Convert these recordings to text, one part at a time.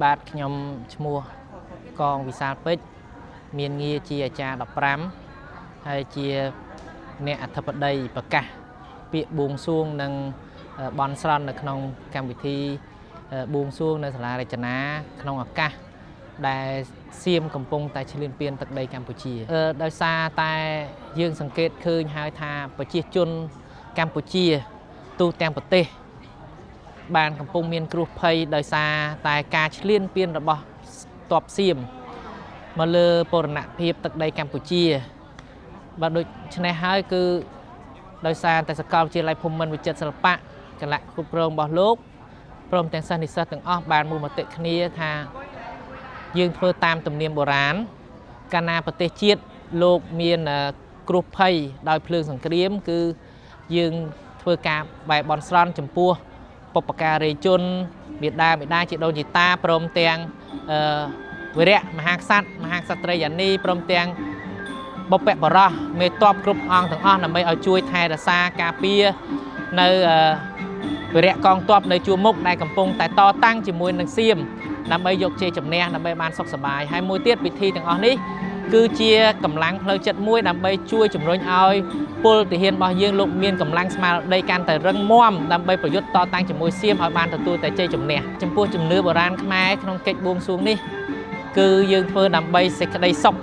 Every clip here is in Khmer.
បាទខ្ញុំឈ្មោះកងវិសាលពេជ្រមានងារជាអាចារ្យ15ហើយជាអ្នកអធិបតីប្រកាសពាក្យបួងសួងនិងបន់ស្រន់នៅក្នុងកម្មវិធីបួងសួងនៅសាលារចនាក្នុងឱកាសដែលសៀមកំពុងតែឈ្លានពានទឹកដីកម្ពុជាដោយសារតែយើងសង្កេតឃើញហើយថាប្រជាជនកម្ពុជាទូទាំងប្រទេសបានកំពុងមានគ្រោះភ័យដោយសារតែការឈ្លានពានរបស់ទ័ពសៀមមកលើបូរណភាពទឹកដីកម្ពុជាបាទដូច្នេះហើយគឺដោយសារតែសាកលវិទ្យាល័យភូមិន្ទវិចិត្រសិល្បៈគណៈគ្រប់គ្រងរបស់លោកព្រមទាំងសិស្សនិស្សិតទាំងអស់បានមូលមតិគ្នាថាយើងធ្វើតាមទំនៀមបុរាណកាលណាប្រទេសជាតិលោកមានគ្រោះភ័យដោយភ្លើងសង្គ្រាមគឺយើងធ្វើការបបែបបន់ស្រន់ចំពោះបុព្វការីជនមេដាបេដាជីដូនជីតាព្រមទាំងវីរៈមហាក្សត្រមហាក្សត្រីយានីព្រមទាំងបុព្វបុរសមេតបគ្រប់អង្គទាំងអស់ដើម្បីឲ្យជួយថែរក្សាការពារនៅវីរៈកងទ័ពនៅជួរមុខដែលកំពុងតែតតាំងជាមួយនឹងសៀមដើម្បីយកជ័យជំនះដើម្បីបានសុខសប្បាយហើយមួយទៀតពិធីទាំងអស់នេះគឺជាកម្លាំងផ្លូវចិត្តមួយដើម្បីជួយជំរុញឲ្យពលទាហានរបស់យើងលោកមានកម្លាំងស្មារតីកាន់តែរឹងមាំដើម្បីប្រយុទ្ធតតាំងជាមួយសៀមឲ្យបានទទួលតែជ័យជំនះចំពោះជំនឿបុរាណខ្មែរក្នុងកិច្ចបួងសួងនេះគឺយើងធ្វើដើម្បីសេចក្តីសុខ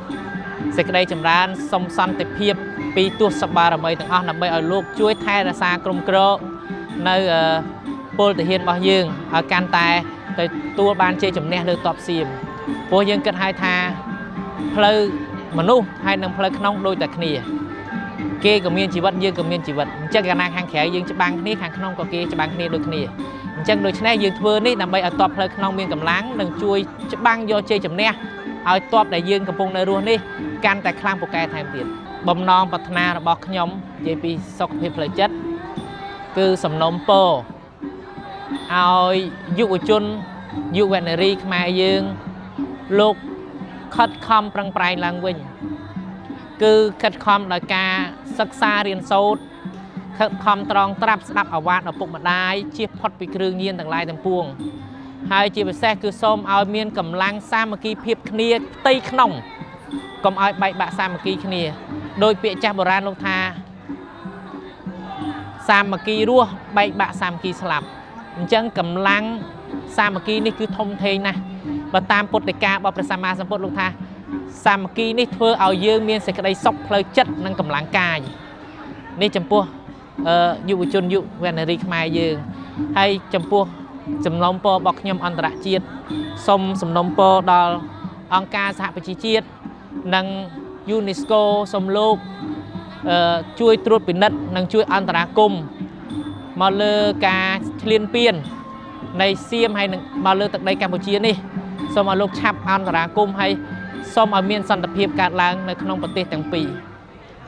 សេចក្តីចម្រើនសុំសន្តិភាពពីទស្សបារមីទាំងអស់ដើម្បីឲ្យលោកជួយថែរក្សាក្រុមក្រនៅពលទាហានរបស់យើងឲ្យកាន់តែទទួលបានជ័យជំនះលើទ័ពសៀមព្រោះយើងគិតហើយថាផ្លូវមនុស្សហើយនិងផ្លូវក្នុងដូចតែគ្នាគេក៏មានជីវិតយើងក៏មានជីវិតអញ្ចឹងកាលណាខាងក្រៅយើងច្បាំងគ្នាខាងក្នុងក៏គេច្បាំងគ្នាដូចគ្នាអញ្ចឹងដូច្នេះយើងធ្វើនេះដើម្បីឲ្យទ័ពផ្លូវក្នុងមានកម្លាំងនិងជួយច្បាំងយកជ័យជំនះឲ្យទ័ពដែលយើងកំពុងនៅរស់នេះកាន់តែខ្លាំងពូកែថែមទៀតបំណងប្រាថ្នារបស់ខ្ញុំនិយាយពីសុខភាពផ្លូវចិត្តគឺសំណូមពរឲ្យយុវជនយុវនារីខ្មែរយើងលោកខិតខំប្រឹងប្រែងឡើងវិញគឺខិតខំដោយការសិក្សារៀនសូត្រខិតខំត្រង់ត្រាប់ស្ដាប់អាវាតឪពុកម្ដាយជៀសផុតពីគ្រឿងញៀនទាំងឡាយទាំងពួងហើយជាពិសេសគឺសូមឲ្យមានកម្លាំងសាមគ្គីភាពគ្នាផ្ទៃក្នុងកុំឲ្យបែកបាក់សាមគ្គីគ្នាដោយពាក្យចាស់បុរាណលោកថាសាមគ្គីរស់បែកបាក់សាមគ្គីស្លាប់អញ្ចឹងកម្លាំងសាមគ្គីនេះគឺធំធេងណាស់បើតាមពុទ្ធិការបស់ព្រះសម្មាសម្ពុទ្ធលោកថាសាមគ្គីនេះធ្វើឲ្យយើងមានសេចក្តីសុខផ្លូវចិត្តនិងកម្លាំងកាយនេះចំពោះយុវជនយុវនារីខ្មែរយើងហើយចំពោះសំណូមពររបស់ខ្ញុំអន្តរជាតិសូមសំណូមពរដល់អង្គការសហប្រជាជាតិនិង UNESCO សូមលោកជួយត្រួតពិនិត្យនិងជួយអន្តរាគមន៍មកលើការឈ្លានពាននៃសៀមហើយនឹងមកលើទឹកដីកម្ពុជានេះសូមឲ្យលោកឆាប់អន្តរាគមន៍ហើយសូមឲ្យមានសន្តិភាពកើតឡើងនៅក្នុងប្រទេសទាំងពីរ